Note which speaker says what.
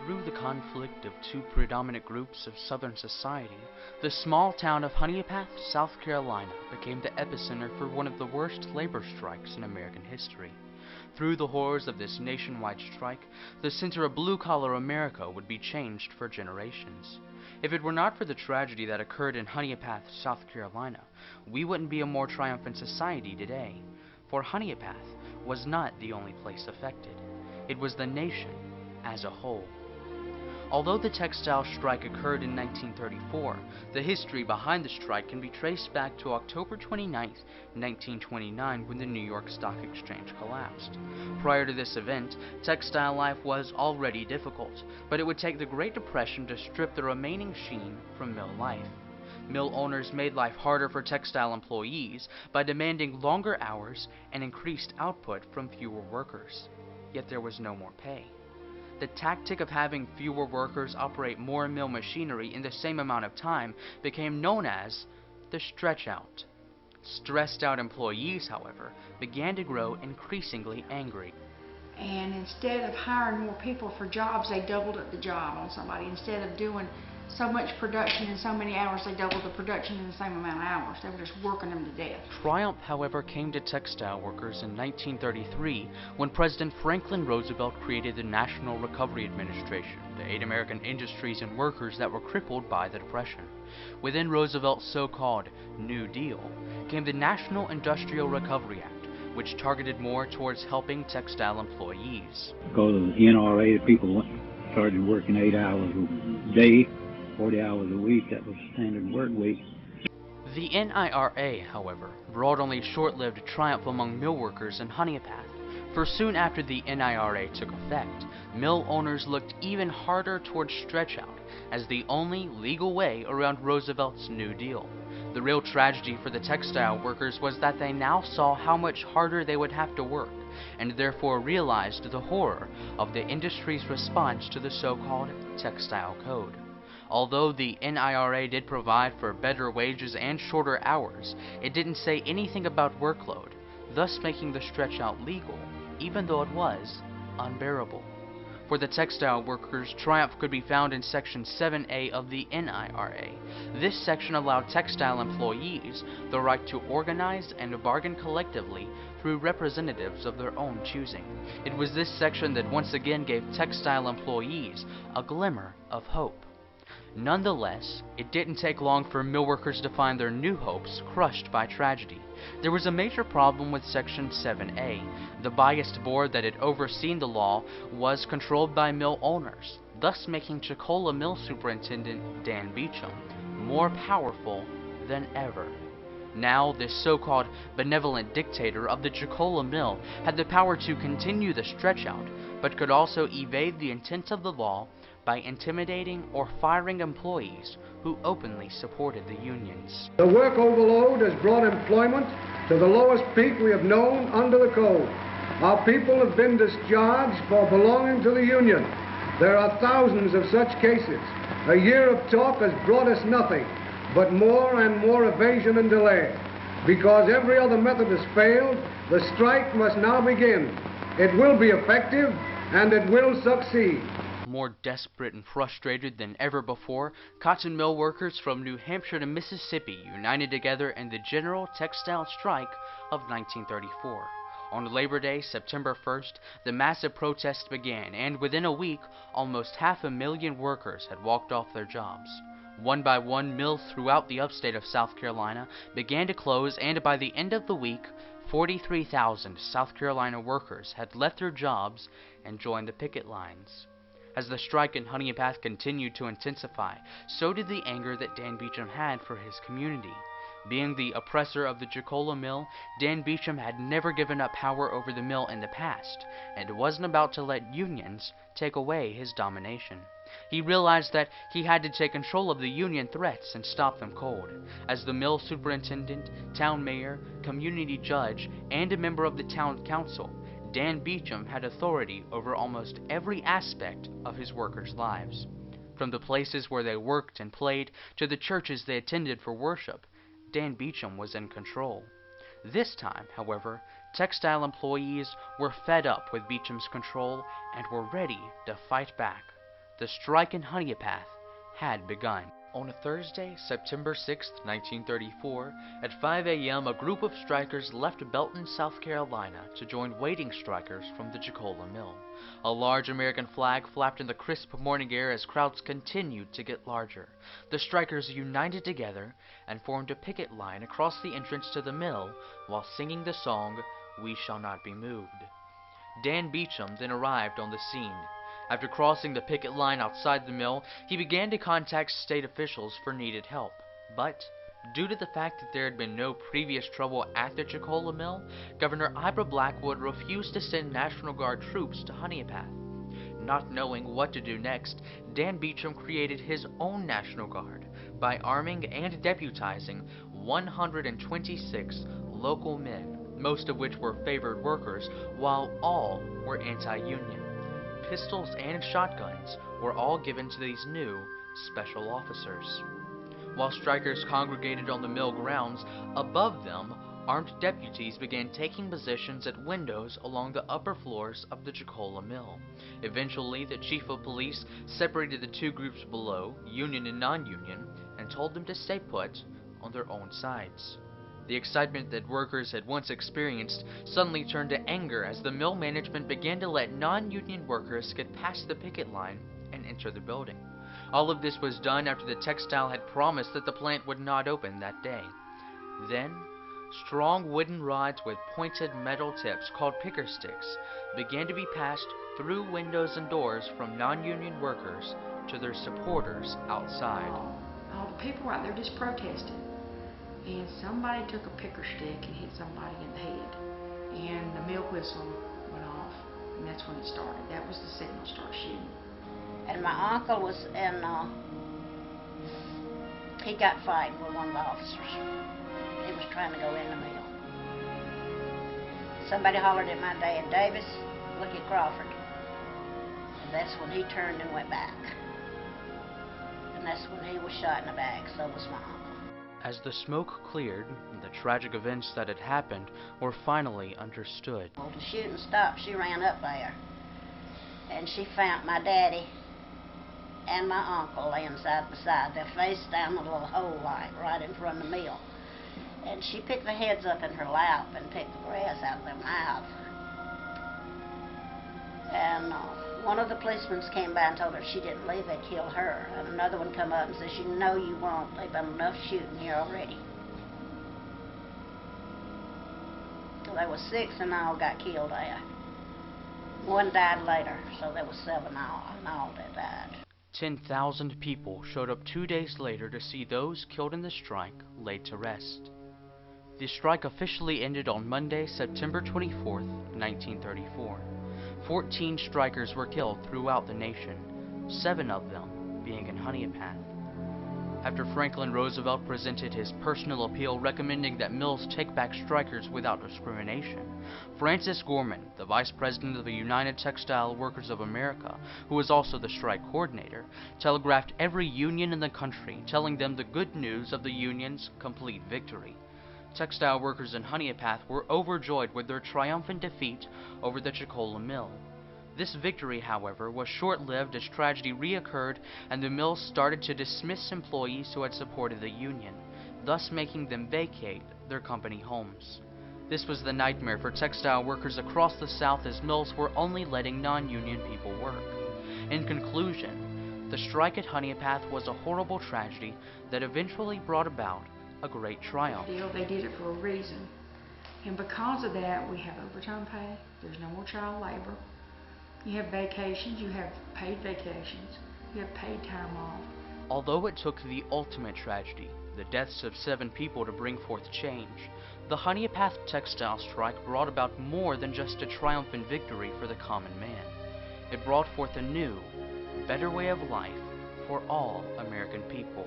Speaker 1: Through the conflict of two predominant groups of Southern society, the small town of Honeypath, South Carolina became the epicenter for one of the worst labor strikes in American history. Through the horrors of this nationwide strike, the center of blue-collar America would be changed for generations. If it were not for the tragedy that occurred in Honeypath, South Carolina, we wouldn't be a more triumphant society today. For Honeypath was not the only place affected. It was the nation as a whole. Although the textile strike occurred in 1934, the history behind the strike can be traced back to October 29, 1929, when the New York Stock Exchange collapsed. Prior to this event, textile life was already difficult, but it would take the Great Depression to strip the remaining sheen from mill life. Mill owners made life harder for textile employees by demanding longer hours and increased output from fewer workers. Yet there was no more pay. The tactic of having fewer workers operate more mill machinery in the same amount of time became known as the stretch out. Stressed out employees, however, began to grow increasingly angry.
Speaker 2: And instead of hiring more people for jobs, they doubled up the job on somebody. Instead of doing so much production in so many hours, they doubled the production in the same amount of hours. They were just working them to death.
Speaker 1: Triumph, however, came to textile workers in 1933 when President Franklin Roosevelt created the National Recovery Administration to aid American industries and workers that were crippled by the Depression. Within Roosevelt's so-called New Deal came the National Industrial Recovery Act, which targeted more towards helping textile employees.
Speaker 3: Because of the NRA, people started working 8 hours a day, 40 hours a week. That was standard work week.
Speaker 1: The NIRA, however, brought only short-lived triumph among mill workers in Honeypath, for soon after the NIRA took effect, mill owners looked even harder towards stretch-out as the only legal way around Roosevelt's New Deal. The real tragedy for the textile workers was that they now saw how much harder they would have to work, and therefore realized the horror of the industry's response to the so-called Textile Code. Although the NIRA did provide for better wages and shorter hours, it didn't say anything about workload, thus making the stretch-out legal, even though it was unbearable. For the textile workers, triumph could be found in Section 7A of the NIRA. This section allowed textile employees the right to organize and bargain collectively through representatives of their own choosing. It was this section that once again gave textile employees a glimmer of hope. Nonetheless, it didn't take long for mill workers to find their new hopes crushed by tragedy. There was a major problem with Section 7A. The biased board that had overseen the law was controlled by mill owners, thus making Chicola Mill Superintendent Dan Beecham more powerful than ever. Now, this so-called benevolent dictator of the Chicola Mill had the power to continue the stretch-out, but could also evade the intent of the law by intimidating or firing employees who openly supported the unions.
Speaker 4: The work overload has brought employment to the lowest peak we have known under the code. Our people have been discharged for belonging to the union. There are thousands of such cases. A year of talk has brought us nothing but more and more evasion and delay. Because every other method has failed, the strike must now begin. It will be effective and it will succeed.
Speaker 1: More desperate and frustrated than ever before, cotton mill workers from New Hampshire to Mississippi united together in the General Textile Strike of 1934. On Labor Day, September 1st, the massive protest began, and within a week, almost 500,000 workers had walked off their jobs. One by one, mills throughout the upstate of South Carolina began to close, and by the end of the week, 43,000 South Carolina workers had left their jobs and joined the picket lines. As the strike in Honeypath continued to intensify, so did the anger that Dan Beecham had for his community. Being the oppressor of the Chicola Mill, Dan Beecham had never given up power over the mill in the past, and wasn't about to let unions take away his domination. He realized that he had to take control of the union threats and stop them cold. As the mill superintendent, town mayor, community judge, and a member of the town council, Dan Beecham had authority over almost every aspect of his workers' lives. From the places where they worked and played to the churches they attended for worship, Dan Beecham was in control. This time, however, textile employees were fed up with Beecham's control and were ready to fight back. The strike in Honeypath had begun. On a Thursday, September 6, 1934, at 5 a.m., a group of strikers left Belton, South Carolina to join waiting strikers from the Jacola Mill. A large American flag flapped in the crisp morning air as crowds continued to get larger. The strikers united together and formed a picket line across the entrance to the mill while singing the song, "We Shall Not Be Moved." Dan Beecham then arrived on the scene. After crossing the picket line outside the mill, he began to contact state officials for needed help. But, due to the fact that there had been no previous trouble at the Jacola Mill, Governor Ira Blackwood refused to send National Guard troops to Honeypath. Not knowing what to do next, Dan Beecham created his own National Guard by arming and deputizing 126 local men, most of which were favored workers, while all were anti-union. Pistols and shotguns were all given to these new special officers. While strikers congregated on the mill grounds, above them, armed deputies began taking positions at windows along the upper floors of the Jacola Mill. Eventually, the chief of police separated the two groups below, union and non-union, and told them to stay put on their own sides. The excitement that workers had once experienced suddenly turned to anger as the mill management began to let non-union workers get past the picket line and enter the building. All of this was done after the textile had promised that the plant would not open that day. Then, strong wooden rods with pointed metal tips called picker sticks began to be passed through windows and doors from non-union workers to their supporters outside.
Speaker 2: All the people out there just protested. And somebody took a picker stick and hit somebody in the head. And the mill whistle went off. And that's when it started. That was the signal to start shooting.
Speaker 5: And my uncle was in, he got fighting with one of the officers. He was trying to go in the mill. Somebody hollered at my dad, "Davis, look at Crawford." And that's when he turned and went back. And that's when he was shot in the back, so was my uncle.
Speaker 1: As the smoke cleared, the tragic events that had happened were finally understood.
Speaker 5: Well, the shooting stopped. She ran up there, and she found my daddy and my uncle laying side by side. Their face down the little hole right in front of the mill. And she picked their heads up in her lap and picked the grass out of their mouth. And one of the policemen came by and told her if she didn't leave, they'd kill her. And another one come up and says, "You know you won't. They've done enough shooting here already." So there was 6 and all got killed there. One died later, so there was 7 in all that died.
Speaker 1: 10,000 people showed up 2 days later to see those killed in the strike laid to rest. The strike officially ended on Monday, September 24th, 1934. 14 strikers were killed throughout the nation, 7 of them being in Honeypath. After Franklin Roosevelt presented his personal appeal recommending that mills take back strikers without discrimination, Francis Gorman, the vice president of the United Textile Workers of America, who was also the strike coordinator, telegraphed every union in the country, telling them the good news of the union's complete victory. Textile workers in Honeypath were overjoyed with their triumphant defeat over the Jacola Mill. This victory, however, was short-lived as tragedy reoccurred and the mill started to dismiss employees who had supported the union, thus making them vacate their company homes. This was the nightmare for textile workers across the South as mills were only letting non-union people work. In conclusion, the strike at Honeypath was a horrible tragedy that eventually brought about a great triumph.
Speaker 2: They did it for a reason. And because of that, we have overtime pay. There's no more child labor. You have vacations. You have paid vacations. You have paid time off.
Speaker 1: Although it took the ultimate tragedy, the deaths of 7 people, to bring forth change, the Honeypath textile strike brought about more than just a triumphant victory for the common man. It brought forth a new, better way of life for all American people.